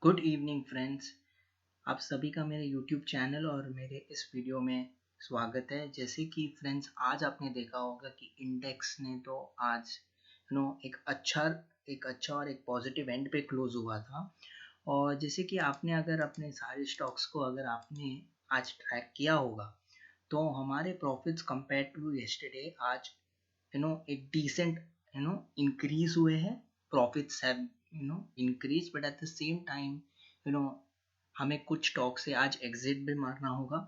Good evening friends. आप सभी का मेरे यूट्यूब चैनल और मेरे इस वीडियो में स्वागत है। जैसे कि फ्रेंड्स आज आपने देखा होगा कि इंडेक्स ने तो आज एक अच्छा और एक पॉजिटिव एंड पे क्लोज हुआ था। और जैसे कि आपने अगर अपने सारे स्टॉक्स को अगर आपने आज ट्रैक किया होगा तो हमारे प्रॉफिट्स कंपेयर टू येस्टरडे आज एक decent increase हुए हैं। Profits have increased, but at the same time you know हमें कुछ स्टॉक से आज एग्जिट भी मारना होगा।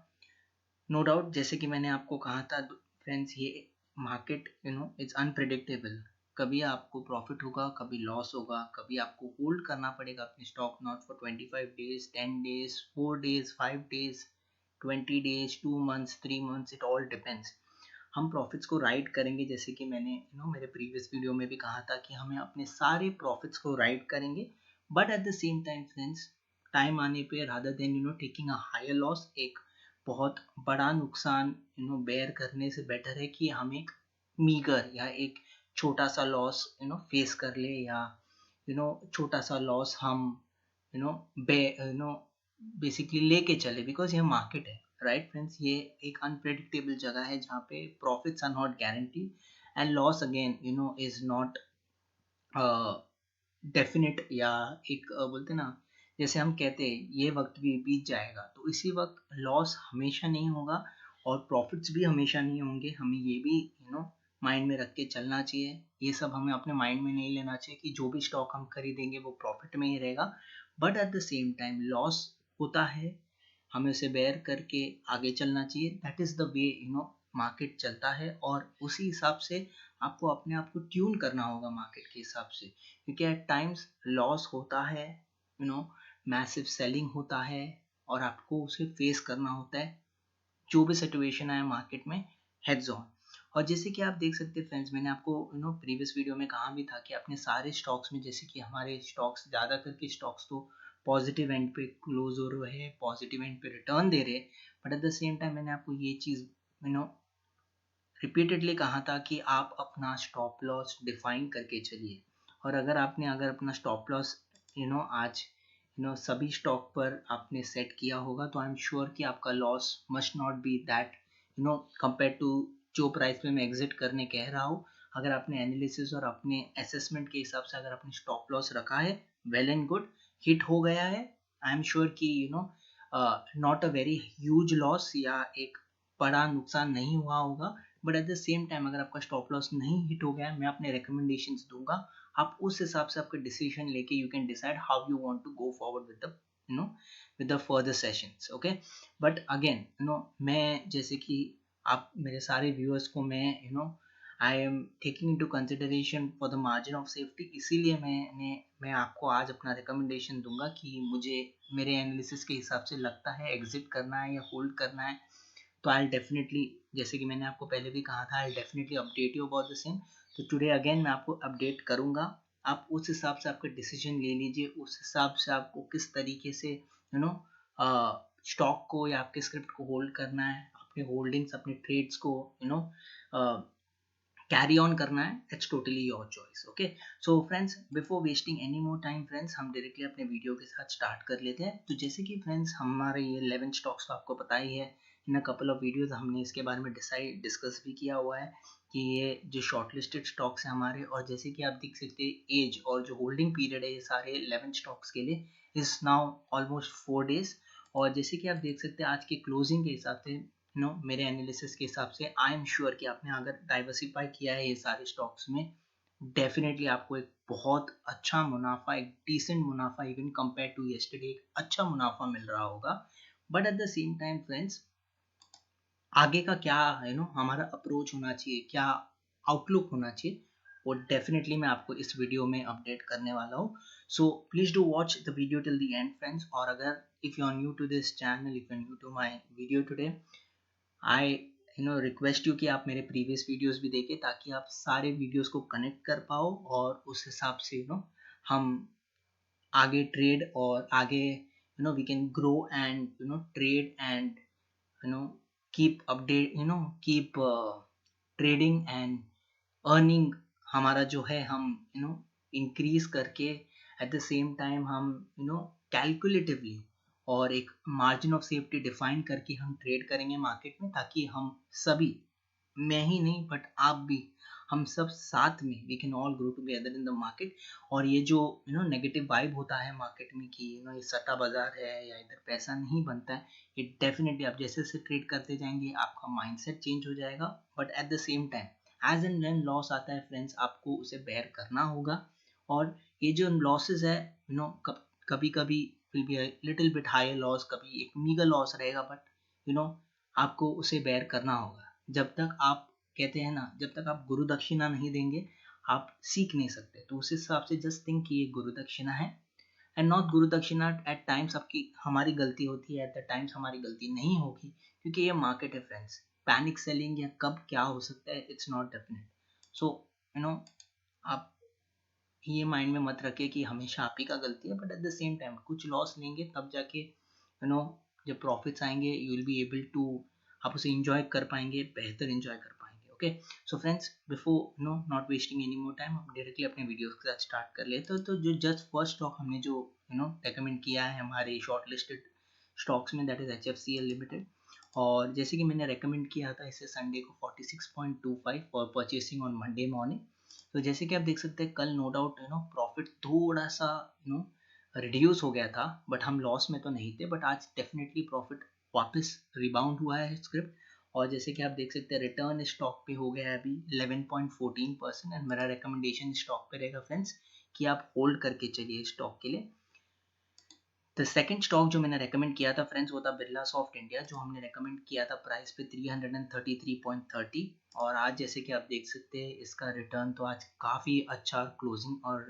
नो डाउट, जैसे कि मैंने आपको कहा था फ्रेंड्स, ये मार्केट इट्स अनप्रिडिक्टेबल। कभी आपको प्रॉफिट होगा, कभी लॉस होगा, कभी आपको होल्ड करना पड़ेगा अपने stock not for 25 days, 10 days, 4 days, 5 days, 20 days, 2 months, 3 months, it all depends. हम प्रॉफिट्स को राइट करेंगे, जैसे कि मैंने मेरे प्रीवियस वीडियो में भी कहा था कि हमें अपने सारे प्रॉफिट्स को राइट करेंगे। But at the same time friends, time आने पे rather than taking a higher loss, एक बहुत बड़ा नुकसान बेयर करने से बेटर है कि हम एक मीगर या एक छोटा सा लॉस फेस कर ले, या छोटा सा लॉस हम यू नो बे बेसिकली लेके चले, बिकॉज ये मार्केट है, राइट फ्रेंड्स। ये एक अनप्रेडिक्टेबल जगह है जहाँ पे profits are not guaranteed and loss again is not definite, या एक बोलते ना, जैसे हम कहते हैं ये वक्त भी बीत जाएगा, तो इसी वक्त लॉस हमेशा नहीं होगा और प्रॉफिट्स भी हमेशा नहीं होंगे। हमें ये भी माइंड में रख के चलना चाहिए। ये सब हमें अपने माइंड में नहीं लेना चाहिए कि जो भी स्टॉक हम खरीदेंगे वो प्रॉफिट में ही रहेगा। But at the same time loss होता है, हमें उसे बेयर करके आगे चलना चाहिए। That is the way market चलता है, और उसी हिसाब से आपको अपने आप को ट्यून करना होगा मार्केट के हिसाब से, क्योंकि एट टाइम्स लॉस होता है, मैसिव सेलिंग होता है, और आपको उसे फेस करना होता है जो भी सिचुएशन आए मार्केट में, हेड्स ऑन। और जैसे कि आप देख सकते हैं फ्रेंड्स, मैंने आपको प्रीवियस वीडियो में कहा भी था कि अपने सारे स्टॉक्स में, जैसे कि हमारे स्टॉक्स, ज़्यादा करके स्टॉक्स तो पॉजिटिव एंड पे क्लोज हो रहे हैं, पॉजिटिव एंड पे रिटर्न दे रहे हैं। But at the same time मैंने आपको ये चीज़ रिपीटेडली कहा था कि आप अपना स्टॉप लॉस डिफाइन करके चलिए। और अगर अपना स्टॉप लॉस आज सभी स्टॉक पर आपने सेट किया होगा, तो आई एम श्योर कि आपका loss must not be that compare to जो प्राइस पे मैं एग्जिट करने कह रहा हूँ। अगर आपने एनालिसिस और अपने असेसमेंट के हिसाब से अगर आपने स्टॉप लॉस रखा है, वेल एंड गुड, हिट हो गया है, आई एम श्योर कि not a very huge loss या एक बड़ा नुकसान नहीं हुआ होगा। But at the same time अगर आपका स्टॉप लॉस नहीं हिट हो गया है, मैं अपने रिकमेंडेशंस दूंगा, आप उस हिसाब से आपका डिसीजन लेके you can decide how you want to go forward with the with the further sessions, okay. But again मैं, जैसे कि आप मेरे सारे व्यूअर्स को मैं I am taking into consideration for the margin of safety, इसीलिए मैं आपको आज अपना रिकमेंडेशन दूंगा कि मुझे मेरे एनालिसिस के हिसाब से लगता है एग्जिट करना है या होल्ड करना है। तो आई डेफिनेटली, जैसे कि मैंने आपको पहले भी कहा था, I definitely update you about the same. तो टुडे अगेन मैं आपको अपडेट करूंगा, आप उस हिसाब से आपका डिसीजन ले लीजिए, उस हिसाब से आपको किस तरीके से स्टॉक को या आपके स्क्रिप्ट को होल्ड करना है, अपने होल्डिंग्स, अपने ट्रेड्स को कैरी ऑन करना है, it's totally your choice, okay. So friends, before wasting any more time friends, हम डायरेक्टली अपने वीडियो के साथ स्टार्ट कर लेते हैं। तो जैसे कि फ्रेंड्स, हमारे ये 11 स्टॉक्स तो आपको पता ही है, इन अ कपल ऑफ वीडियोस हमने इसके बारे में डिस्कस भी किया हुआ है कि ये जो शॉर्टलिस्टेड स्टॉक्स हैं हमारे, और जैसे कि आप देख सकते हैं एज और जो होल्डिंग पीरियड है ये सारे 11 स्टॉक्स के लिए इज नाउ ऑलमोस्ट 4 डेज। और जैसे कि आप देख सकते हैं आज के क्लोजिंग के हिसाब से, मेरे एनालिसिस के हिसाब से, आई एम श्योर कि आपने अगर डाइवर्सिफाई किया है ये सारे स्टॉक्स में, डेफिनेटली आपको एक बहुत अच्छा मुनाफा, एक डिसेंट मुनाफा, इवन कंपेयर टू येस्टरडे एक अच्छा मुनाफा मिल रहा होगा। But at the same time friends, आगे का क्या हमारा अप्रोच होना चाहिए, क्या आउटलुक होना चाहिए, वो डेफिनेटली मैं आपको इस वीडियो में अपडेट करने वाला हूँ। So please do watch the video till the end friends. और अगर if you are new to this channel, if you are new to my video today, I request you कि आप मेरे प्रीवियस वीडियोस भी देखें, ताकि आप सारे वीडियोस को कनेक्ट कर पाओ, और उस हिसाब से हम आगे ट्रेड और आगे we can grow and trade and keep update, keep trading and earning हमारा जो है हम इंक्रीज करके एट द सेम टाइम हम कैलकुलेटिवली और एक मार्जिन ऑफ सेफ्टी डिफाइन करके हम ट्रेड करेंगे मार्केट में, ताकि हम सभी, मैं ही नहीं बट आप भी, हम सब साथ में we can all grow together in the market. और ये जो नेगेटिव वाइब होता है मार्केट में कि ये सट्टा बाजार है या इधर पैसा नहीं बनता है, ये डेफिनेटली आप जैसे जैसे ट्रेड करते जाएंगे आपका माइंडसेट चेंज हो जाएगा। But at the same time as and when loss आता है फ्रेंड्स, आपको उसे बेयर करना होगा। और ये जो लॉसेस है कभी कभी will be little bit higher loss, कभी एक मीगर लॉस रहेगा, बट आपको उसे बेयर करना होगा। जब तक आप, कहते हैं ना, जब तक आप गुरु दक्षिणा नहीं देंगे आप सीख नहीं सकते। तो उस हिसाब से जस्ट थिंक कि ये गुरु दक्षिणा है एंड नॉट गुरु दक्षिणा। एट टाइम्स आपकी हमारी गलती होती है, एट द टाइम्स हमारी गलती नहीं होगी, क्योंकि ये मार्केट है फ्रेंड्स। पैनिक सेलिंग या कब क्या हो सकता है, इट्स नॉट डेफिनेट। सो आप ये माइंड में मत रखिए कि हमेशा आप ही का गलती है, but at the same time कुछ लॉस लेंगे तब जाके जब प्रॉफिट्स आएंगे you will be able to, आप उसे इंजॉय कर पाएंगे, बेहतर इंजॉय कर पाएंगे। Okay, so friends before not wasting any more time, हम डायरेक्टली अपने वीडियोस के साथ स्टार्ट कर लेते तो जो जस्ट फर्स्ट स्टॉक हमने जो रेकमेंड किया है हमारे शॉर्ट लिस्टेड स्टॉक्स में, दैट इज HFCL लिमिटेड। और जैसे कि मैंने रेकमेंड किया था इसे संडे को 46.25 for purchasing on Monday morning. तो जैसे कि आप देख सकते हैं कल नो डाउट प्रॉफिट थोड़ा सा रिड्यूस हो गया था, बट हम लॉस में तो नहीं थे। बट आज डेफिनेटली प्रॉफिट वापस रिबाउंड हुआ है स्क्रिप्ट। और जैसे कि आप देख सकते हैं रिटर्न स्टॉक पे हो गया है अभी 11.14%। एंड मेरा रिकमेंडेशन स्टॉक पे रहेगा फ्रेंड्स कि आप होल्ड करके चलिए स्टॉक के लिए। द सेकंड स्टॉक जो मैंने रेकमेंड किया था फ्रेंड्स वो था बिरला सॉफ्ट इंडिया, जो हमने रेकमेंड किया था प्राइस पे 333.30। और आज जैसे कि आप देख सकते हैं इसका रिटर्न तो आज काफ़ी अच्छा क्लोजिंग और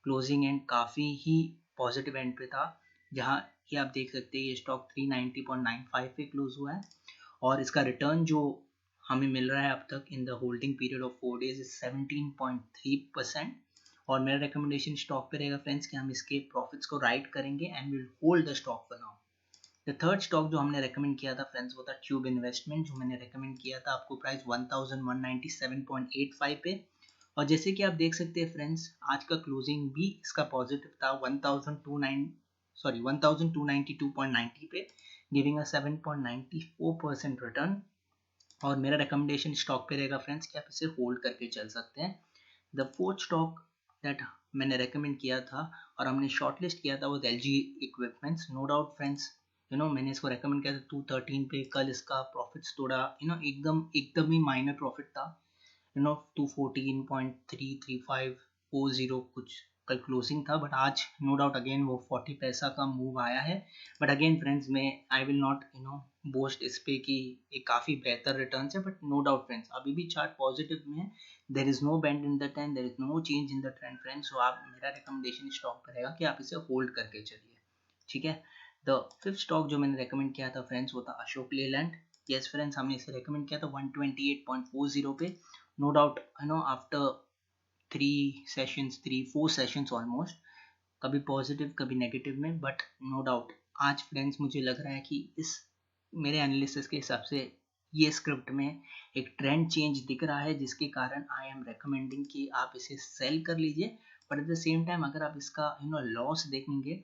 क्लोजिंग एंड काफ़ी ही पॉजिटिव एंड पे था, जहाँ कि आप देख सकते हैं ये स्टॉक 390.95 पे क्लोज हुआ है। और इसका रिटर्न जो हमें मिल रहा है अब तक in the holding period of 4 days is 17.3%। और मेरा रिकमेंडेशन स्टॉक पे रहेगा फ्रेंड्स कि हम इसके प्रॉफिट्स को राइट करेंगे and will hold the stock for now. The third stock जो हमने रेकमेंड किया था फ्रेंड्स वो था ट्यूब इन्वेस्टमेंट, जो मैंने रेकमेंड किया था आपको प्राइस 1197.85 पे। और जैसे कि आप देख सकते हैं फ्रेंड्स आज का क्लोजिंग भी इसका पॉजिटिव था 1292.90 पे, गिविंग अ 7.94% रिटर्न। और मेरा रिकमेंडेशन स्टॉक पे रहेगा फ्रेंड्स कि आप इसे होल्ड करके चल सकते हैं। द फोर्थ स्टॉक दैट मैंने रेकमेंड किया था और हमने शॉर्टलिस्ट किया था वो LG equipments. No doubt friends मैंने इसको रेकमेंड किया था 213 पे। कल इसका प्रॉफिट्स थोड़ा एकदम ही माइनर प्रॉफिट था 214.33540 कुछ कल क्लोजिंग था। बट आज नो डाउट अगेन वो 40 पैसा का मूव आया है। बट अगेन फ्रेंड्स मैं आई विल नॉट बोस्ट इस पे कि ये काफ़ी बेहतर रिटर्न है। बट नो डाउट फ्रेंड्स अभी भी चार्ट पॉजिटिव में है, there is no bend in the trend, there is no change in the trend friends. So आप, मेरा रिकमेंडेशन स्टॉक पर रहेगा कि आप इसे होल्ड करके चलिए, ठीक है। द फिफ्थ स्टॉक जो मैंने रेकमेंड किया था फ्रेंड्स वो था अशोक लेलैंड। यस फ्रेंड्स हमने इसे रेकमेंड किया था 128.40 पे। No doubt after 3 4 sessions almost, कभी पॉजिटिव कभी नेगेटिव में, बट नो डाउट आज फ्रेंड्स मुझे लग रहा है कि इस मेरे एनालिसिस के हिसाब से ये स्क्रिप्ट में एक ट्रेंड चेंज दिख रहा है, जिसके कारण आई एम रेकमेंडिंग कि आप इसे सेल कर लीजिए। But at the same time अगर आप इसका लॉस देखेंगे,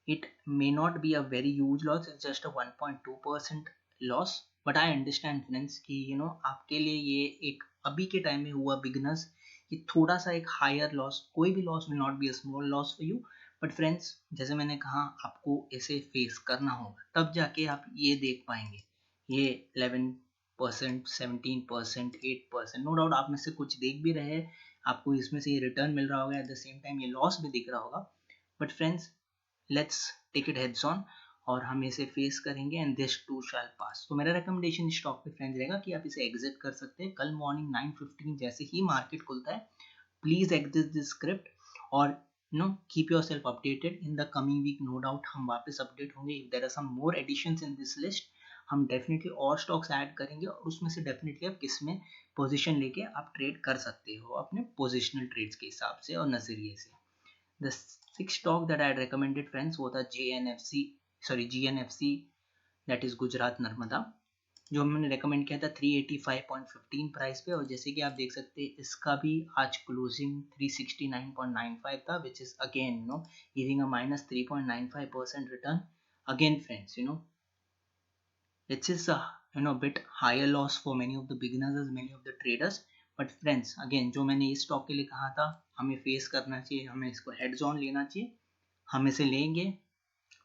it may not be a very huge loss, it's just a 1.2% loss। but I understand friends कि आपके लिए ये एक अभी के टाइम में हुआ बिगनर्स, ये थोड़ा सा एक हायर लॉस, कोई भी loss will not be a small loss for you। But friends जैसे मैंने कहा आपको इसे फेस करना होगा, तब जाके आप ये देख पाएंगे ये 11%, 17%, 8%। नो डाउट आप में से कुछ देख भी रहे हैं, आपको इसमें से ये रिटर्न मिल रहा होगा, एट द सेम टाइम ये लॉस भी दिख रहा होगा। But friends let's take it heads on और हम इसे फेस करेंगे and this too shall pass. तो मेरा रिकमेंडेशन स्टॉक पे फ्रेंड्स रहेगा कि आप इसे एग्जिट कर सकते हैं कल मॉर्निंग 9:15 जैसे ही मार्केट खुलता है। प्लीज एग्जिट दिस स्क्रिप्ट और keep yourself updated in the coming week. No doubt हम वापस अपडेट होंगे। If there are some more additions in this list, हम डेफिनेटली और स्टॉक्स ऐड करेंगे और उसमें से डेफिनेटली आप किसमें पोजीशन लेके आप ट्रेड कर सकते हो अपने पोजिशनल ट्रेड्स के हिसाब से और नजरिए से। The sixth stock that I had recommended friends was the GNFC, that is Gujarat Narmada। जो हमने रेकमेंड किया था 385.15 प्राइस पे, और जैसे कि आप देख सकते हैं इसका भी आज क्लोजिंग 369.95 था, which is again giving a -3.95% return. Again friends, it is a bit higher loss for many of the beginners as many of the traders. But friends, again जो मैंने इस स्टॉक के लिए कहा था, हमें फेस करना चाहिए, हमें इसको हेड्स ऑन लेना चाहिए, हम इसे लेंगे.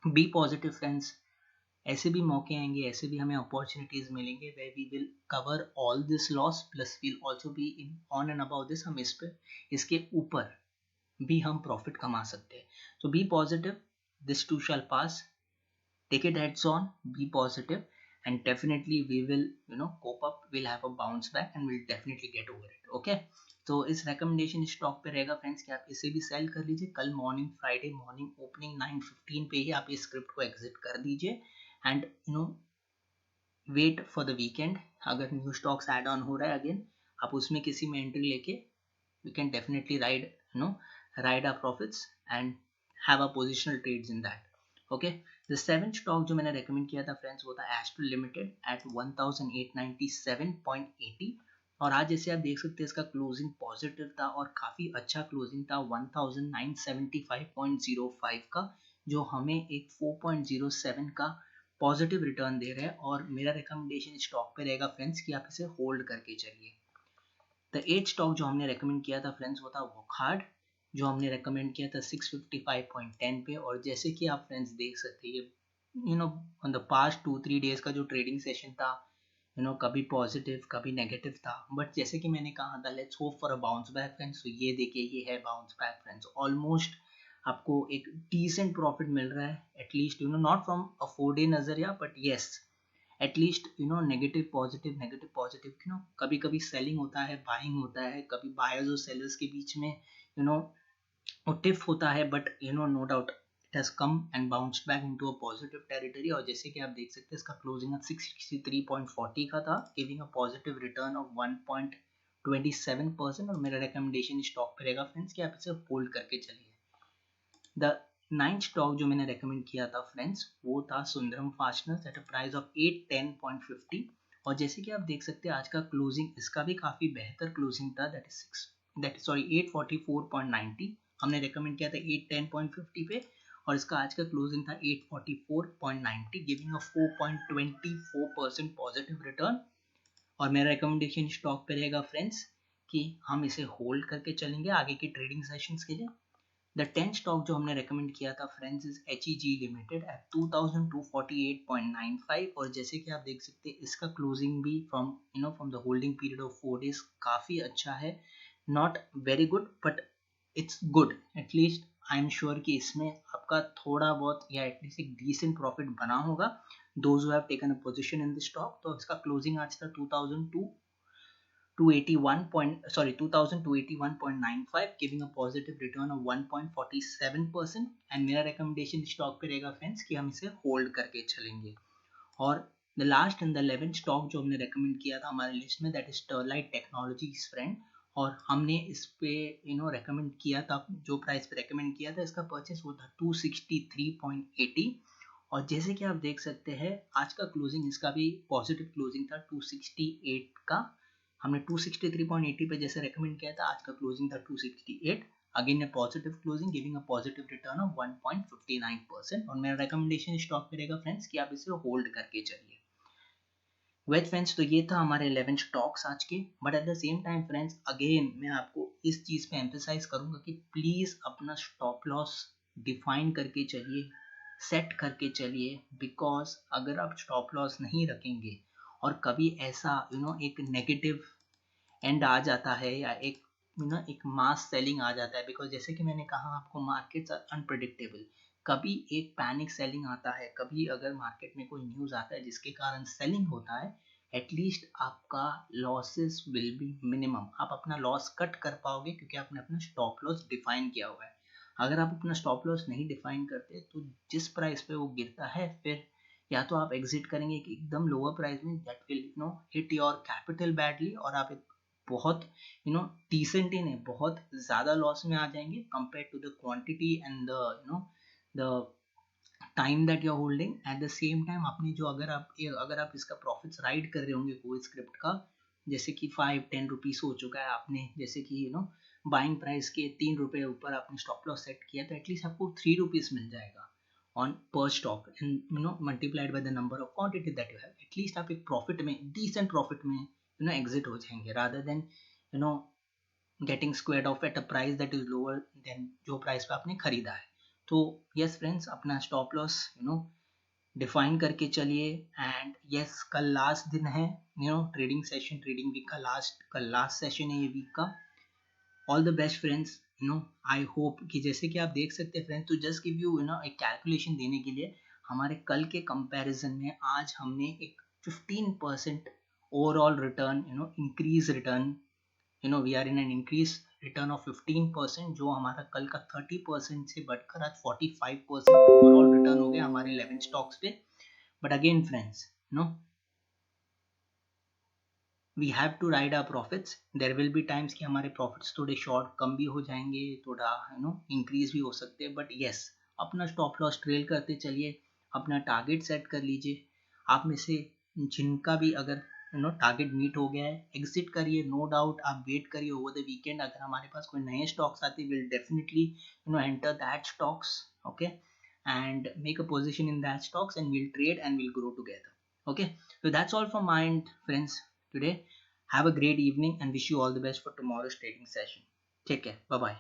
Be positive friends. ऐसे भी मौके आएंगे, ऐसे भी हमें अपॉर्चुनिटीज मिलेंगे where we will cover all this loss plus we'll also be in on and above this. हम इस पे इसके ऊपर भी हम प्रॉफिट कमा सकते हैं. So be positive, this too shall pass. Take it heads on, be positive, and definitely we will cope up, we'll have a bounce back and we'll definitely get over it. Okay, तो इस recommendation stock पे रहेगा friends कि आप इसे भी cell कर लीजिए. कल मॉर्निंग, फ्राइडे मॉर्निंग ओपनिंग 9:15 पे ही आप इस स्क्रिप्ट को एग्जिट कर दीजिए and wait for the weekend. अगर न्यू स्टॉक्स ऐड ऑन हो रहा है अगेन, आप उसमें किसी में एंट्री लेके we can definitely ride our profits and have a positional trades in that. Okay, the seventh stock जो मैंने recommend किया था फ्रेंड्स वो था एस्ट्रल लिमिटेड at 1897.80. और आज जैसे आप देख सकते हैं इसका क्लोजिंग पॉजिटिव था और काफी अच्छा क्लोजिंग था 1975.05 का, जो हमें एक 4.07 का पॉजिटिव रिटर्न दे रहा है. और मेरा रिकमेंडेशन स्टॉक पे रहेगा फ्रेंड्स कि आप इसे होल्ड करके चलिए. द 8 स्टॉक जो हमने रेकमेंड किया था फ्रेंड्स वो था वोकहार्ड, जो हमने रेकमेंड किया था 655.10 पे. और जैसे कि आप फ्रेंड्स देख सकते हैं ऑन द पास्ट 2-3 डेज का जो ट्रेडिंग सेशन था, कभी पॉजिटिव कभी नेगेटिव था, बट जैसे कि मैंने कहा था let's hope for a bounce back friends. तो ये देखिए ये है बाउंस बैक फ्रेंड्स. ऑलमोस्ट आपको एक डिसेंट प्रॉफिट मिल रहा है, at least not from a 4-day नजरिया, but yes at least negative positive. कभी कभी सेलिंग होता है, बाइंग होता है, कभी बायर्स और सेलर्स के बीच में टिफ होता है, but no doubt it has come and bounced back into a positive territory. और जैसे कि आप देख सकते हैं इसका क्लोजिंग 663.40 का था, giving a positive return of 1.27%. और मेरा रिकमेंडेशन स्टॉक पे रहेगा फ्रेंड्स कि आप इसे होल्ड करके चलिए. द 9th स्टॉक जो मैंने रेकमेंड किया था फ्रेंड्स वो था Sundaram fasteners at a price of 810.50. और जैसे कि आप देख सकते हैं आज का क्लोजिंग इसका भी काफी बेहतर क्लोजिंग था, दैट इज 844.90. हमने रेकमेंड किया था 810.50 पे और इसका आज का क्लोजिंग था 844.90, गिविंग अ 4.24% पॉजिटिव रिटर्न. और मेरा रिकमेंडेशन स्टॉक पे रहेगा फ्रेंड्स कि हम इसे होल्ड करके चलेंगे आगे की ट्रेडिंग सेशंस के लिए. द 10th स्टॉक जो हमने रेकमेंड किया था friends is HEG limited at 2248.95. और जैसे कि आप देख सकते हैं इसका क्लोजिंग भी from the holding period of 4 days काफी अच्छा है. Not very good but it's good. At least I am sure कि इसमें आपका थोड़ा बहुत या एटलीस्ट एक डिसेंट प्रॉफिट बना होगा those who have taken a position in the stock. तो इसका क्लोजिंग आज था 2281.95, giving a positive return of 1.47%. And मेरा रिकमेंडेशन स्टॉक पे रहेगा फ्रेंड्स कि हम इसे होल्ड करके चलेंगे. और the last and the 11th stock जो हमने रेकमेंड किया था हमारे लिस्ट में that is Sterlite technologies friend. और हमने इस पे रेकमेंड किया था, जो प्राइस पे रेकमेंड किया था इसका परचेस वो था 263.80. और जैसे कि आप देख सकते हैं आज का क्लोजिंग इसका भी पॉजिटिव क्लोजिंग था 268 का. हमने 263.80 पे जैसे रेकमेंड किया था, आज का क्लोजिंग था 268, again A positive closing giving a positive return of 1.59%. और मेरा रेकमेंडेशन स्टॉक पे रहेगा फ्रेंड्स कि आप इसे होल्ड करके चलिए. वेल फ्रेंड्स, तो ये था हमारे 11 स्टॉक्स आज के. But at the same time friends again मैं आपको इस चीज पे एम्फेसाइज करूंगा कि प्लीज अपना स्टॉप लॉस डिफाइन करके चलिए, सेट करके चलिए. बिकॉज अगर आप स्टॉप लॉस नहीं रखेंगे और कभी ऐसा एक नेगेटिव एंड आ जाता है या एक मास सेलिंग आ जाता है, बिकॉज जैसे कि मैंने कहा आपको मार्केट्स आर अनप्रेडिक्टेबल. कभी एक पैनिक सेलिंग आता है, कभी अगर मार्केट में कोई न्यूज आता है जिसके कारण सेलिंग होता है, एटलीस्ट आपका लॉसेस विल बी मिनिमम. आप अपना लॉस कट कर पाओगे क्योंकि आपने अपना स्टॉप लॉस डिफाइन किया हुआ है. अगर आप अपना स्टॉप लॉस नहीं डिफाइन करते तो जिस प्राइस पे वो गिरता है फिर या तो आप एग्जिट करेंगे कि एकदम लोअर प्राइस में, that will hit your capital badly, और आप एक बहुत डिसेंट ही नहीं बहुत ज्यादा लॉस में आ जाएंगे compare to the quantity and the the time that you are holding, at the same time आपने जो अगर आप इसका प्रॉफिट्स राइड कर रहे होंगे कोई स्क्रिप्ट का, जैसे कि 5-10 रुपीज़ हो चुका है, आपने जैसे कि बाइंग प्राइस के 3 रुपये ऊपर आपने स्टॉप लॉस सेट किया, तो एटलीस्ट आपको 3 रुपीज़ मिल जाएगा ऑन पर stock, and multiplied by the number of quantity that you have, at least आप एक प्रॉफिट में, डिसेंट प्रॉफिट में एग्जिट हो जाएंगे, rather than getting squared of at a price that is lower than जो प्राइस पे आपने खरीदा है। तो यस फ्रेंड्स, अपना स्टॉप लॉस डिफाइन करके चलिए। एंड यस, कल लास्ट दिन है ट्रेडिंग सेशन, ट्रेडिंग वीक का कल लास्ट सेशन है ये वीक का। All the best friends, I hope कि जैसे कि आप देख सकते हैं फ्रेंड्स, तो जस्ट गिव यू एक कैलकुलेशन देने के लिए, हमारे कल के कंपैरिजन में आज हमने एक 15% overall return, increase return, we are in an increase return of 15%, जो हमारा कल का 30% से बढ़कर आज 45% ओवरऑल रिटर्न हो गया हमारे 11 स्टॉक्स पे। But again friends, we have to ride our profits, there will be times कि हमारे प्रॉफिट्स थोड़े शॉर्ट कम भी हो जाएंगे, थोड़ा इंक्रीज भी हो सकते हैं, बट यस, अपना स्टॉप लॉस ट्रेल करते चलिए, अपना टारगेट सेट कर लीजिए। आप में से जिनका भी अगर टारगेट मीट हो गया है, एग्जिट करिए, नो डाउट, आप वेट करिए ओवर द वीकेंड, अगर हमारे पास कोई नए स्टॉक्स आते will definitely enter that stocks, okay, and make a position in that stocks, and we'll trade and we'll grow together. Okay, so that's all from my end friends today. Have a great evening and wish you all the best for tomorrow's trading session. Take care. Bye bye.